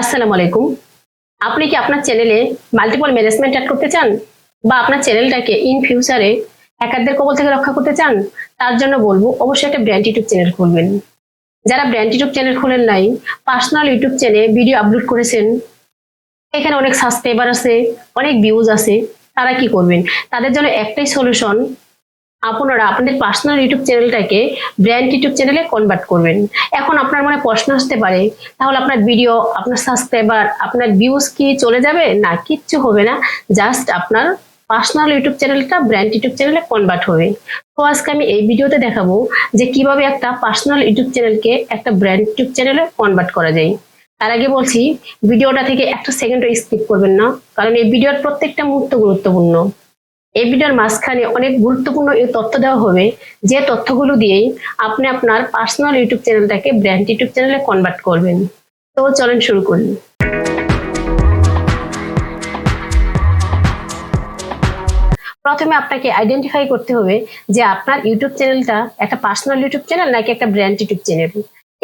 আসসালামু আলাইকুম। আপনি কি আপনার চ্যানেলে মাল্টিপল ম্যানেজমেন্ট অ্যাড করতে চান বা আপনার চ্যানেলটাকে ইন ফিউচারে হ্যাকারদের কবল থেকে রক্ষা করতে চান? তার জন্য বলবো অবশ্যই একটা ব্র্যান্ড ইউটিউব চ্যানেল খুলবেন। যারা ব্র্যান্ড ইউটিউব চ্যানেল খোলেন নাই, পার্সোনাল ইউটিউব চ্যানেলে ভিডিও আপলোড করেছেন, এখানে অনেক সাবস্ক্রাইবার আছে, অনেক ভিউজ আছে, তারা কি করবেন? তাদের জন্য একটাই সলিউশন, আপনারা আপনাদের পার্সোনাল ইউটিউব চ্যানেলটাকে ব্র্যান্ড ইউটিউব চ্যানেলে কনভার্ট করবেন। এখন আপনার মনে প্রশ্ন আসতে পারে, তাহলে আপনার ভিডিও, আপনার সাবস্ক্রাইবার, আপনার ভিউজ কি চলে যাবে? না, কিচ্ছু হবে না। জাস্ট আপনার পার্সোনাল ইউটিউব চ্যানেলটা ব্র্যান্ড ইউটিউব চ্যানেলে কনভার্ট হবে। তো আজকে আমি এই ভিডিওতে দেখাবো যে কিভাবে একটা পার্সোনাল ইউটিউব চ্যানেলকে একটা ব্র্যান্ড ইউটিউব চ্যানেলে কনভার্ট করা যায়। তার আগে বলছি, ভিডিওটা থেকে একটা সেকেন্ডও স্কিপ করবেন না, কারণ এই ভিডিওর প্রত্যেকটা মুহূর্ত গুরুত্বপূর্ণ। এই ভিডিওর মাঝখানে অনেক গুরুত্বপূর্ণ এই তথ্য দেওয়া হবে, যে তথ্যগুলো দিয়েই আপনি আপনার পার্সোনাল ইউটিউব চ্যানেলটাকে ব্র্যান্ড ইউটিউব চ্যানেলে কনভার্ট করবেন। তো চলেন শুরু করি। প্রথমে আপনাকে আইডেন্টিফাই করতে হবে যে আপনার ইউটিউব চ্যানেলটা একটা পার্সোনাল ইউটিউব চ্যানেল নাকি একটা ব্র্যান্ড ইউটিউব চ্যানেল।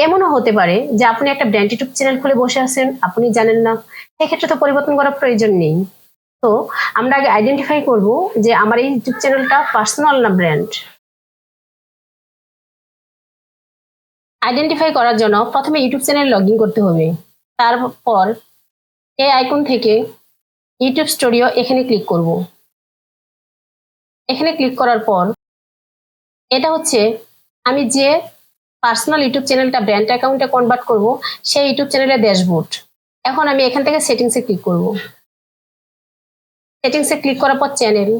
এমনও হতে পারে যে আপনি একটা ব্র্যান্ড ইউটিউব চ্যানেল খুলে বসে আছেন, আপনি জানেন না, সেক্ষেত্রে তো পরিবর্তন করার প্রয়োজন নেই। তো আমরা আগে আইডেন্টিফাই করব যে আমার এই ইউটিউব চ্যানেলটা পার্সোনাল না ব্র্যান্ড। আইডেন্টিফাই করার জন্য প্রথমে ইউটিউব চ্যানেল লগ ইন করতে হবে। তারপর এই আইকন থেকে ইউটিউব স্টুডিও এখানে ক্লিক করব। এখানে ক্লিক করার পর এটা হচ্ছে আমি যে পার্সোনাল ইউটিউব চ্যানেলটা ব্র্যান্ড অ্যাকাউন্টে কনভার্ট করব সেই ইউটিউব চ্যানেলের ড্যাশবোর্ড। এখন আমি এখান থেকে সেটিংসে ক্লিক করব। সেটিংসে ক্লিক করার পর চ্যানেল,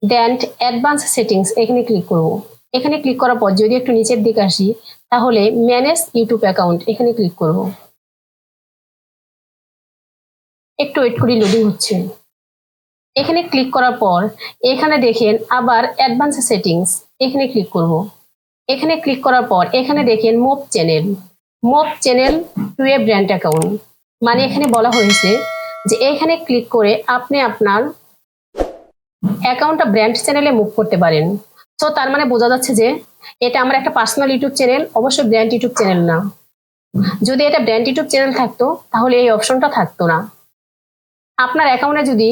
দেন অ্যাডভান্স সেটিংস এখানে ক্লিক করব। এখানে ক্লিক করার পর যদি একটু নিচের দিকে আসি, তাহলে ম্যানেজ ইউটিউব অ্যাকাউন্ট এখানে ক্লিক করব। একটু ওয়েট করি, লোডিং হচ্ছে। এখানে ক্লিক করার পর এখানে দেখেন আবার অ্যাডভান্স সেটিংস এখানে ক্লিক করব। এখানে ক্লিক করার পর এখানে দেখেন move channel to A brand account, মানে এখানে বলা হয়েছে যে এখানে ক্লিক করে আপনি আপনার অ্যাকাউন্টটা ব্র্যান্ড চ্যানেলে মুভ করতে পারেন। তো তার মানে বোঝা যাচ্ছে যে এটা আমার একটা পার্সোনাল ইউটিউব চ্যানেল, অবশ্যই ব্র্যান্ড ইউটিউব চ্যানেল না। যদি এটা ব্র্যান্ড ইউটিউব চ্যানেল থাকতো তাহলে এই অপশনটা থাকতো না। আপনার অ্যাকাউন্টে যদি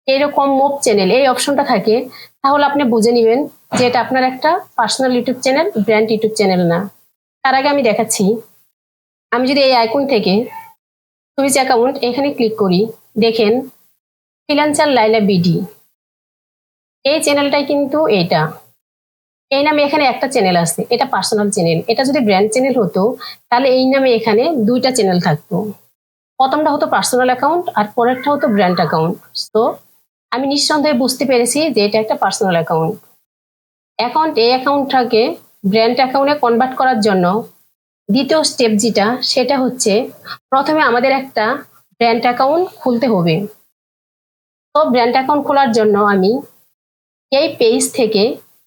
এরকম মুভ চ্যানেল এই অপশনটা থাকে, তাহলে আপনি বুঝে নেবেন যে এটা আপনার একটা personal YouTube channel, brand YouTube channel না। তার আগে আমি দেখাচ্ছি, আমি যদি এই আইকন থেকে সুইচ অ্যাকাউন্ট এখানে ক্লিক করি, দেখেন ফ্রিল্যান্সার লাইলা বিডি, এই চ্যানেলটাই কিন্তু এটা। এই নামে এখানে একটা চ্যানেল আছে, এটা পার্সোনাল চ্যানেল। এটা যদি ব্র্যান্ড চ্যানেল হতো তাহলে এই নামে এখানে দুইটা চ্যানেল থাকতো। প্রথমটা হতো পার্সোনাল অ্যাকাউন্ট আর পরেরটা হতো ব্র্যান্ড অ্যাকাউন্ট। তো আমি নিঃসন্দেহে বুঝতে পেরেছি যে এটা একটা পার্সোনাল অ্যাকাউন্ট। এখন এই অ্যাকাউন্টটাকে ব্র্যান্ড অ্যাকাউন্টে কনভার্ট করার জন্য দ্বিতীয় স্টেপ যেটা, সেটা হচ্ছে প্রথমে আমাদের একটা ব্র্যান্ড অ্যাকাউন্ট খুলতে হবে। তো ব্র্যান্ড অ্যাকাউন্ট খোলার জন্য আমি এই পেজ থেকে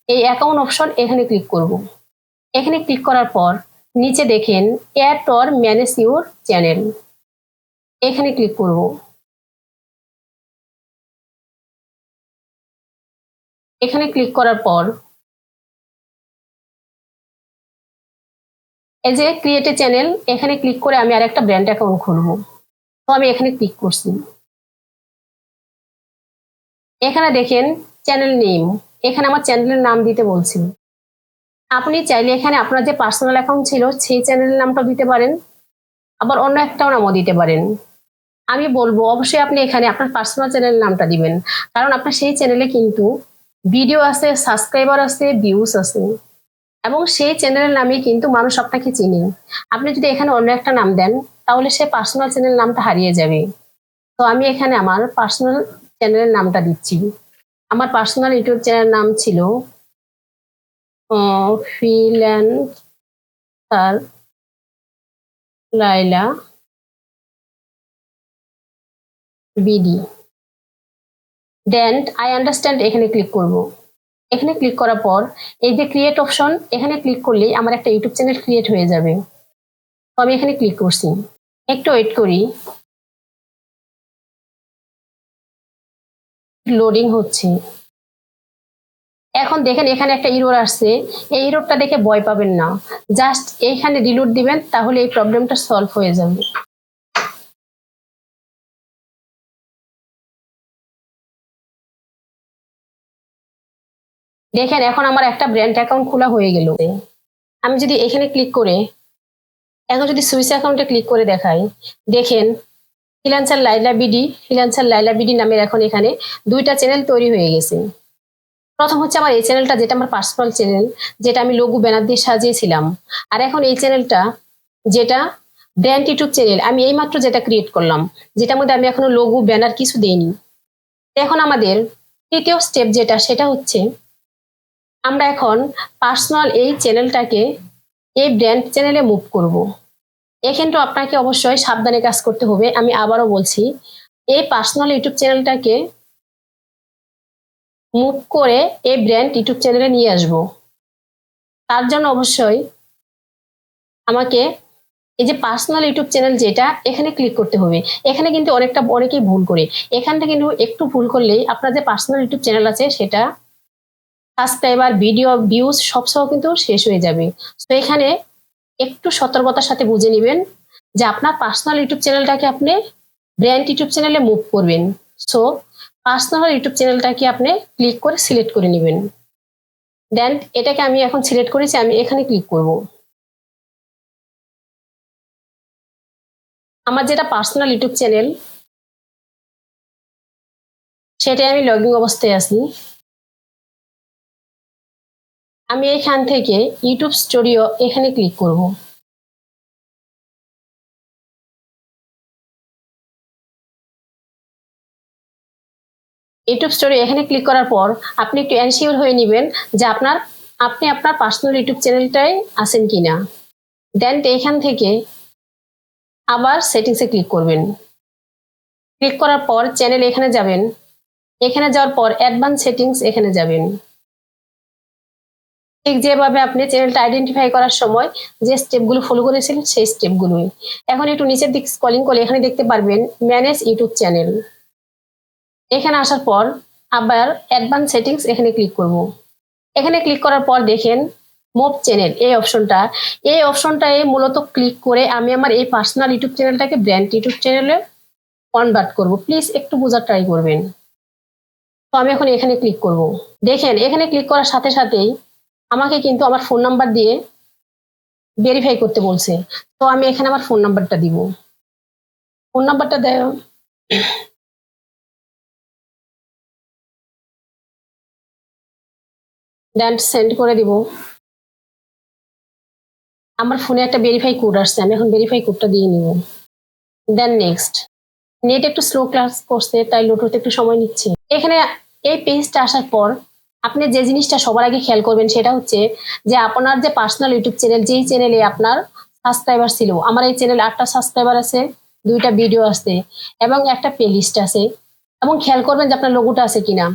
এই অ্যাকাউন্ট অপশন এখানে ক্লিক করব। এখানে ক্লিক করার পর নিচে দেখেন add or manage your channel, এখানে ক্লিক করব। এখানে ক্লিক করার পর এই যে ক্রিয়েট এ চ্যানেল, এখানে ক্লিক করে আমি আর একটা ব্র্যান্ড অ্যাকাউন্ট খুলবো। তো আমি এখানে ক্লিক করছি। এখানে দেখেন চ্যানেল নেম, এখানে আমার চ্যানেলের নাম দিতে বলছি। আপনি চাইলে এখানে আপনার যে পার্সোনাল অ্যাকাউন্ট ছিল সেই চ্যানেলের নামটা দিতে পারেন, আবার অন্য একটাও নামও দিতে পারেন। আমি বলবো অবশ্যই আপনি এখানে আপনার পার্সোনাল চ্যানেলের নামটা দিবেন, কারণ আপনার সেই চ্যানেলে কিন্তু ভিডিও আছে, সাবস্ক্রাইবার আছে, ভিউজ আছে, এবং সেই চ্যানেলের নামে কিন্তু মানুষ আপনাকে চিনে। আপনি যদি এখানে অন্য একটা নাম দেন তাহলে সে পার্সোনাল চ্যানেল নামটা হারিয়ে যাবে। তো আমি এখানে আমার পার্সোনাল চ্যানেলের নামটা দিচ্ছি। আমার পার্সোনাল ইউটিউব চ্যানেলের নাম ছিল freelancer Laila BD. Then I understand এখানে ক্লিক করব। এখানে ক্লিক করার পর এই যে ক্রিয়েট অপশন, এখানে ক্লিক করলেই আমার একটা ইউটিউব চ্যানেল ক্রিয়েট হয়ে যাবে। তো আমি এখানে ক্লিক করছি, একটু ওয়েট করি, লোডিং হচ্ছে। এখন দেখেন এখানে একটা এরর আসছে, এই এররটা দেখে ভয় পাবেন না, জাস্ট এইখানে রিলোড দিবেন, তাহলে এই প্রবলেমটা সলভ হয়ে যাবে। দেখেন এখন আমার একটা ব্র্যান্ড অ্যাকাউন্ট খোলা হয়ে গেল। আমি যদি এখানে ক্লিক করে এখন যদি সুইচ অ্যাকাউন্টে ক্লিক করে দেখাই, দেখেন ফ্রিল্যান্সার লাইলা বিডি নামের এখন এখানে দুইটা চ্যানেল তৈরি হয়ে গেছে। প্রথম হচ্ছে আমার এই চ্যানেলটা, যেটা আমার পার্সোনাল চ্যানেল, যেটা আমি লোগো ব্যানার দিয়ে সাজিয়েছিলাম। আর এখন এই চ্যানেলটা যেটা ব্র্যান্ড ইউটিউব চ্যানেল, আমি এইমাত্র যেটা ক্রিয়েট করলাম, যেটার মধ্যে আমি এখনো লোগো ব্যানার কিছু দেইনি। এখন আমাদের তৃতীয় স্টেপ যেটা, সেটা হচ্ছে আমরা এখন পার্সোনাল এই চ্যানেলটাকে এই ব্র্যান্ড চ্যানেলে মুভ করব। এখানে আপনাকে অবশ্যই সাবধানে কাজ করতে হবে। আমি আবারও বলছি, এই পার্সোনাল ইউটিউব চ্যানেলটাকে মুভ করে এই ব্র্যান্ড ইউটিউব চ্যানেলে নিয়ে আসব। তার জন্য অবশ্যই আমাকে এই যে পার্সোনাল ইউটিউব চ্যানেল যেটা, এখানে ক্লিক করতে হবে। এখানে কিন্তু অনেকেই ভুল করে, এখানটা কিন্তু একটু ভুল করলেই আপনার যে পার্সোনাল ইউটিউব চ্যানেল আছে সেটা সাবস্ক্রাইবার, ভিডিও ভিউজ সব কিন্তু শেষ হয়ে যাবে। তো এখানে একটু সতর্কতার সাথে বুঝে নেবেন যে আপনার পার্সোনাল ইউটিউব চ্যানেলটাকে আপনি ব্র্যান্ড ইউটিউব চ্যানেলে মুভ করবেন। সো পার্সোনাল ইউটিউব চ্যানেলটাকে আপনি ক্লিক করে সিলেক্ট করে নেবেন। দেন এটাকে আমি এখন সিলেক্ট করেছি, আমি এখানে ক্লিক করব। আমার যেটা পার্সোনাল ইউটিউব চ্যানেল, সেটাই আমি লগইন অবস্থায় আছি। আমি এখান থেকে ইউটিউব স্টুডিও এখানে ক্লিক করব। ইউটিউব স্টোরি এখানে ক্লিক করার পর আপনি একটু এনশিওর হয়ে নেবেন যে আপনি আপনার পার্সোনাল ইউটিউব চ্যানেলটাই আছেন কিনা। দেন এখান থেকে আবার সেটিংসে ক্লিক করবেন। ক্লিক করার পর চ্যানেল এখানে যাবেন, এখানে যাওয়ার পর অ্যাডভান্স সেটিংস এখানে যাবেন। ঠিক যেভাবে আপনি চ্যানেলটা আইডেন্টিফাই করার সময় যে স্টেপগুলো ফলো করেছিলেন, সেই স্টেপগুলোই। এখন একটু নিচের দিক স্ক্রলিং করে এখানে দেখতে পারবেন ম্যানেজ ইউটিউব চ্যানেল। এখানে আসার পর আবার অ্যাডভান্স সেটিংস এখানে ক্লিক করব। এখানে ক্লিক করার পর দেখেন মুভ চ্যানেল, এই অপশনটায় মূলত ক্লিক করে আমি আমার এই পার্সোনাল ইউটিউব চ্যানেলটাকে ব্র্যান্ড ইউটিউব চ্যানেলে কনভার্ট করব। প্লিজ একটু বোঝার ট্রাই করবেন। তো আমি এখন এখানে ক্লিক করব। দেখেন এখানে ক্লিক করার সাথে সাথেই আমাকে কিন্তু আমার ফোন নাম্বার দিয়ে ভেরিফাই করতে বলছে। তো আমি এখানে আমার ফোন নাম্বারটা দিব। ফোন নাম্বারটা দেয়, দেন সেন্ড করে দিব। আমার ফোনে একটা ভেরিফাই কোড আসছে, আমি এখন ভেরিফাই কোডটা দিয়ে নিব। Then next. নেট একটু স্লো ক্লাস করছে, তাই লোড হতে একটু সময় নিচ্ছে। এখানে এই পেজটা আসার পর আপনি যে জিনিসটা সবার আগে খেয়াল করবেন সেটা হচ্ছে যে আপনার যে পার্সোনাল ইউটিউব চ্যানেল, যেই চ্যানেলে আপনার সাবস্ক্রাইবার ছিল, আমার এই চ্যানেলে 8টা সাবস্ক্রাইবার আছে, 2টা ভিডিও আছে এবং একটা প্লে লিস্ট আছে। এবং খেয়াল করবেন যে আপনার লোগোটা আছে কিনা,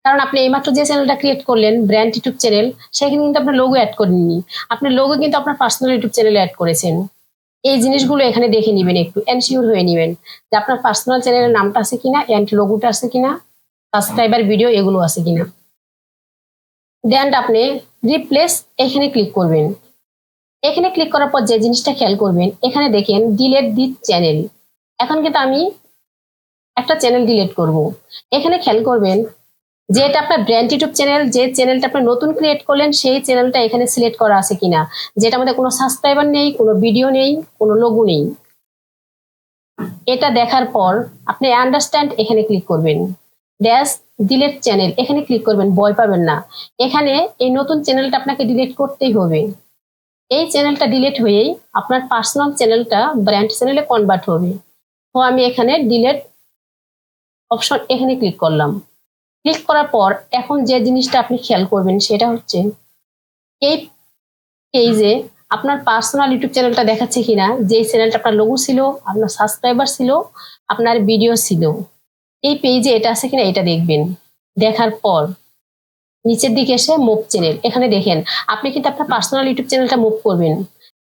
কারণ আপনি এইমাত্র যে চ্যানেলটা ক্রিয়েট করলেন ব্র্যান্ড ইউটিউব চ্যানেল, সেখানে কিন্তু আপনার লোগো অ্যাড করেননি, আপনি লোগো কিন্তু আপনার পার্সোনাল ইউটিউব চ্যানেলে অ্যাড করেছেন। এই জিনিসগুলো এখানে দেখে নেবেন, একটু এনশিওর হয়ে নেবেন যে আপনার পার্সোনাল চ্যানেলের নামটা আছে কিনা, এন্ড লোগোটা আছে কিনা, সাবস্ক্রাইবার, ভিডিও এগুলো আছে কিনা। দেন আপনি রিপ্লেস এখানে ক্লিক করবেন। এখানে ক্লিক করার পর যে জিনিসটা খেয়াল করবেন, এখানে দেখেন ডিলেট দিস চ্যানেল। এখন কিন্তু আমি একটা চ্যানেল ডিলিট করব। এখানে খেয়াল করবেন যে এটা আপনার ব্র্যান্ড ইউটিউব চ্যানেল, যে চ্যানেলটা আপনি নতুন ক্রিয়েট করলেন সেই চ্যানেলটা এখানে সিলেক্ট করা আছে কিনা, যেটা আমাদের কোনো সাবস্ক্রাইবার নেই, কোনো ভিডিও নেই, কোনো লোগো নেই। এটা দেখার পর আপনি আন্ডারস্ট্যান্ড এখানে ক্লিক করবেন। ড্যাশ ডিলিট চ্যানেল এখানে ক্লিক করবেন, ভয় পাবেন না। এখানে এই নতুন চ্যানেলটা আপনাকে ডিলিট করতেই হবে। এই চ্যানেলটা ডিলিট হয়েই আপনার পার্সোনাল চ্যানেলটা ব্র্যান্ড চ্যানেলে কনভার্ট হবে। তো আমি এখানে ডিলিট অপশন এখানে ক্লিক করলাম। ক্লিক করার পর এখন যে জিনিসটা আপনি খেয়াল করবেন সেটা হচ্ছে এই পেজে আপনার পার্সোনাল ইউটিউব চ্যানেলটা দেখাচ্ছে কিনা, যে চ্যানেলটা আপনার লোগো ছিল, আপনার সাবস্ক্রাইবার ছিল, আপনার ভিডিও ছিল, এই পেজে এটা আছে কিনা এটা দেখবেন। দেখার পর নিচের দিকে এসে মুভ চ্যানেল এখানে দেখেন আপনি কিন্তু আপনার পার্সোনাল ইউটিউব চ্যানেলটা মুভ করবেন,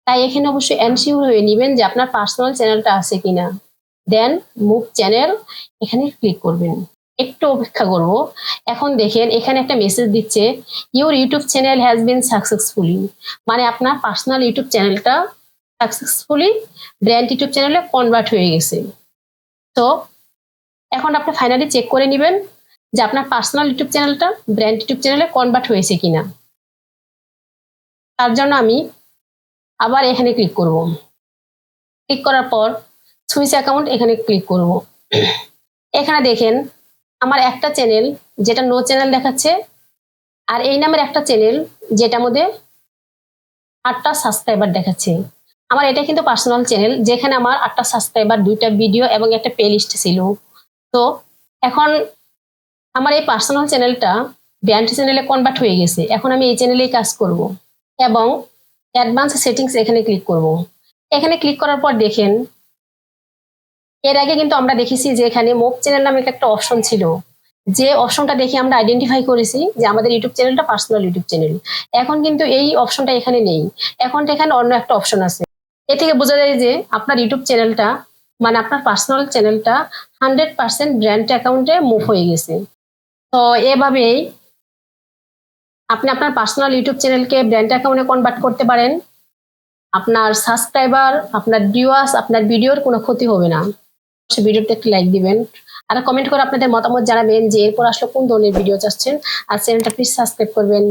তাই এখানে অবশ্যই এনশিওর হয়ে নেবেন যে আপনার পার্সোনাল চ্যানেলটা আছে কিনা। দেন মুভ চ্যানেল এখানে ক্লিক করবেন। একটু অপেক্ষা করব। এখন দেখেন এখানে একটা মেসেজ দিচ্ছে, your YouTube channel has been successfully, মানে আপনার পার্সোনাল ইউটিউব চ্যানেলটা সাকসেসফুলি ব্র্যান্ড ইউটিউব চ্যানেলে কনভার্ট হয়ে গেছে। তো এখন আপনি ফাইনালি চেক করে নেবেন যে আপনার পার্সোনাল ইউটিউব চ্যানেলটা ব্র্যান্ড ইউটিউব চ্যানেলে কনভার্ট হয়েছে কিনা। তার জন্য আমি আবার এখানে ক্লিক করব। ক্লিক করার পর সুইচ অ্যাকাউন্ট এখানে ক্লিক করব। এখানে দেখেন আমার একটা চ্যানেল যেটা নো চ্যানেল দেখাচ্ছে, আর এই নামের একটা চ্যানেল যেটার মধ্যে 8টা সাবস্ক্রাইবার দেখাচ্ছে। আমার এটা কিন্তু পার্সোনাল চ্যানেল, যেখানে আমার 8টা সাবস্ক্রাইবার, 2টা ভিডিও এবং একটা প্লে লিস্ট ছিল। তো এখন আমার এই পার্সোনাল চ্যানেলটা ব্র্যান্ড চ্যানেলে কনভার্ট হয়ে গেছে। এখন আমি এই চ্যানেলেই কাজ করব এবং অ্যাডভান্স সেটিংস এখানে ক্লিক করব। এখানে ক্লিক করার পর দেখেন এর আগে কিন্তু আমরা দেখেছি যে এখানে মুভ চ্যানেল নামে একটা অপশন ছিল, যে অপশনটা দেখে আমরা আইডেন্টিফাই করেছি যে আমাদের ইউটিউব চ্যানেলটা পার্সোনাল ইউটিউব চ্যানেল। এখন কিন্তু এই অপশনটা এখানে নেই, এখন এখানে অন্য একটা অপশন আছে। এ থেকে বোঝা যায় যে আপনার ইউটিউব চ্যানেলটা, মানে আপনার পার্সোনাল চ্যানেলটা 100% ব্র্যান্ড অ্যাকাউন্টে মুভ হয়ে গেছে। তো এভাবেই আপনি আপনার পার্সোনাল ইউটিউব চ্যানেলকে ব্র্যান্ড অ্যাকাউন্টে কনভার্ট করতে পারেন। আপনার সাবস্ক্রাইবার, আপনার ভিউয়ার্স, আপনার ভিডিওর কোনো ক্ষতি হবে না। ভিডিওতে একটি লাইক দিবেন আর কমেন্ট করে আপনাদের মতামত জানাবেন যে এরপর আসলে কোন ধরনের ভিডিও চাচ্ছেন। আর চ্যানেলটা প্লিজ সাবস্ক্রাইব করবেন।